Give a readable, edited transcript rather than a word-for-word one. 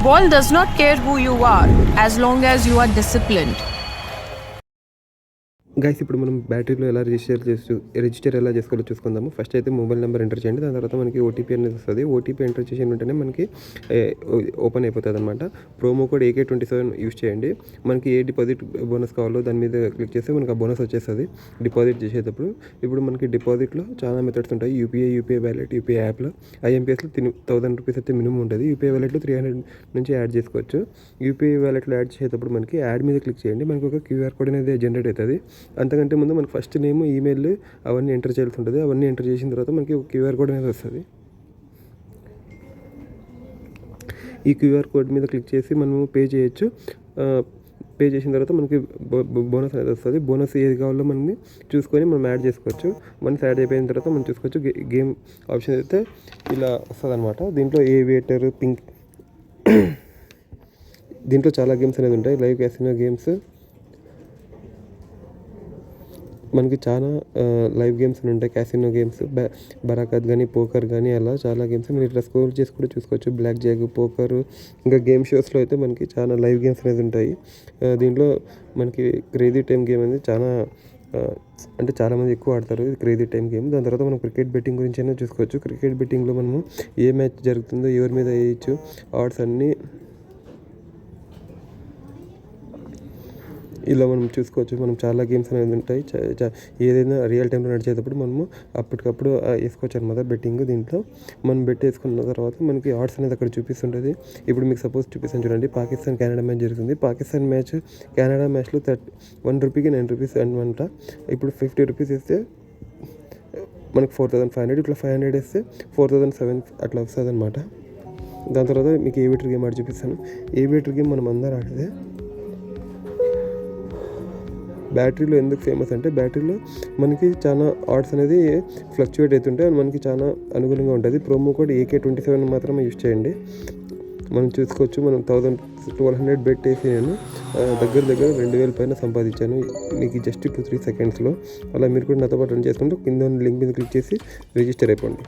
Ball does not care who you are as long as you are disciplined. Guys ఇప్పుడు మనం బ్యాటరీలో ఎలా register ఎలా చేసుకోవాలో చూసుకుందాము. ఫస్ట్ అయితే మొబైల్ నెంబర్ ఎంటర్ చేయండి. దాని తర్వాత మనకి ఓటీపీ అనేది వస్తుంది. ఓటీపీ ఎంటర్ చేసిన వెంటనే మనకి ఓపెన్ అయిపోతుంది అనమాట. ప్రోమో కోడ్ AK27 యూస్ చేయండి. మనకి ఏ డిపాజిట్ బోనస్ కావాలో దాని మీద క్లిక్ చేస్తే మనకి ఆ బోనస్ వచ్చేస్తుంది డిపాజిట్ చేసేటప్పుడు. ఇప్పుడు మనకి డిపాజిట్లో చాలా మెథడ్స్ ఉంటాయి. యూపీఐ వ్యాలెట్, యూపీఐ యాప్లో, ఐఎంపీఎస్లో 1000 రూపీస్ అయితే మినిమం ఉంటుంది. యూపీఐ వ్యాలెట్లో 300 నుంచి యాడ్ చేసుకోవచ్చు. యూపీఐ వ్యాలెట్లో యాడ్ చేసేటప్పుడు మనకి యాడ్ మీద క్లిక్ చేయండి. మనకి ఒక క్యూఆర్ కోడ్ అనేది జనరేట్ అవుతుంది. అంతకంటే ముందు మనకు ఫస్ట్ నేమ్, ఈమెయిల్ అవన్నీ ఎంటర్ చేయాల్సి ఉంటుంది. అవన్నీ ఎంటర్ చేసిన తర్వాత మనకి క్యూఆర్ కోడ్ అనేది వస్తుంది. ఈ క్యూఆర్ కోడ్ మీద క్లిక్ చేసి మనము పే చేయొచ్చు. పే చేసిన తర్వాత మనకి బోనస్ అనేది వస్తుంది. బోనస్ ఏది కావాలో మనని చూసుకొని మనం యాడ్ చేసుకోవచ్చు. వన్స్ యాడ్ అయిపోయిన తర్వాత మనం చూసుకోవచ్చు. గేమ్ ఆప్షన్ అయితే ఇలా వస్తుంది అనమాట. దీంట్లో ఏవియేటర్, పింక్, దీంట్లో చాలా గేమ్స్ అనేది ఉంటాయి. లైవ్ క్యాసినో గేమ్స్, మనకి చాలా లైవ్ గేమ్స్ ఉంటాయి. క్యాసినో గేమ్స్, బరాకత్ కానీ, పోకర్ కానీ, అలా చాలా గేమ్స్ మీరు ఇట్లా స్క్రోల్ చేసి కూడా చూసుకోవచ్చు. బ్లాక్ జాగ్, పోకర్, ఇంకా గేమ్ షోస్లో అయితే మనకి చాలా లైవ్ గేమ్స్ అనేది ఉంటాయి. దీంట్లో మనకి క్రేజీ టైమ్ గేమ్ అనేది చాలా అంటే చాలామంది ఎక్కువ ఆడతారు క్రేజీ టైమ్ గేమ్. దాని తర్వాత మనం క్రికెట్ బెట్టింగ్ గురించి అయినా చూసుకోవచ్చు. క్రికెట్ బెట్టింగ్లో మనము ఏ మ్యాచ్ జరుగుతుందో, ఎవరి మీద వేయచ్చు, ఆడ్స్ అన్నీ ఇలా మనం చూసుకోవచ్చు. మనం చాలా గేమ్స్ అనేది ఉంటాయి. ఏదైనా రియల్ టైంలో నడిచేటప్పుడు మనము అప్పటికప్పుడు వేసుకోవచ్చు అనమాట బెట్టింగ్. దీంట్లో మనం బెట్ వేసుకున్న తర్వాత మనకి ఆడ్స్ అనేది అక్కడ చూపిస్తుంటుంది. ఇప్పుడు మీకు సపోజ్ చూపిస్తాను చూడండి. పాకిస్తాన్ కెనడా మ్యాచ్ జరుగుతుంది. పాకిస్తాన్ మ్యాచ్ కెనడా మ్యాచ్లో 1 రూపీకి 9 రూపీస్ అనమాట. ఇప్పుడు 50 రూపీస్ వేస్తే మనకి 4500, ఇట్లా 500 వేస్తే 4007 అట్లా వస్తుంది అనమాట. దాని తర్వాత మీకు ఏవియేటర్ గేమ్ ఆడి చూపిస్తాను. ఏవియేటర్ గేమ్ మనం అందరూ ఆడేదే. బ్యాటరీలో ఎందుకు ఫేమస్ అంటే బ్యాటరీలో మనకి చాలా ఆడ్స్ అనేది ఫ్లక్చువేట్ అవుతుంటాయి. మనకి చాలా అనుకూలంగా ఉంటుంది. ప్రోమో కోడ్ AK27 మాత్రమే యూస్ చేయండి. మనం చూసుకోవచ్చు. మనం 1200 బెట్ వేసి నేను దగ్గర 2000 పైన సంపాదించాను. మీకు జస్ట్ 2-3 సెకండ్స్లో. అలా మీరు కూడా నాతో పాటు రన్ చేసుకుంటూ కింద లింక్ మీద క్లిక్ చేసి రిజిస్టర్ అయిపోండి.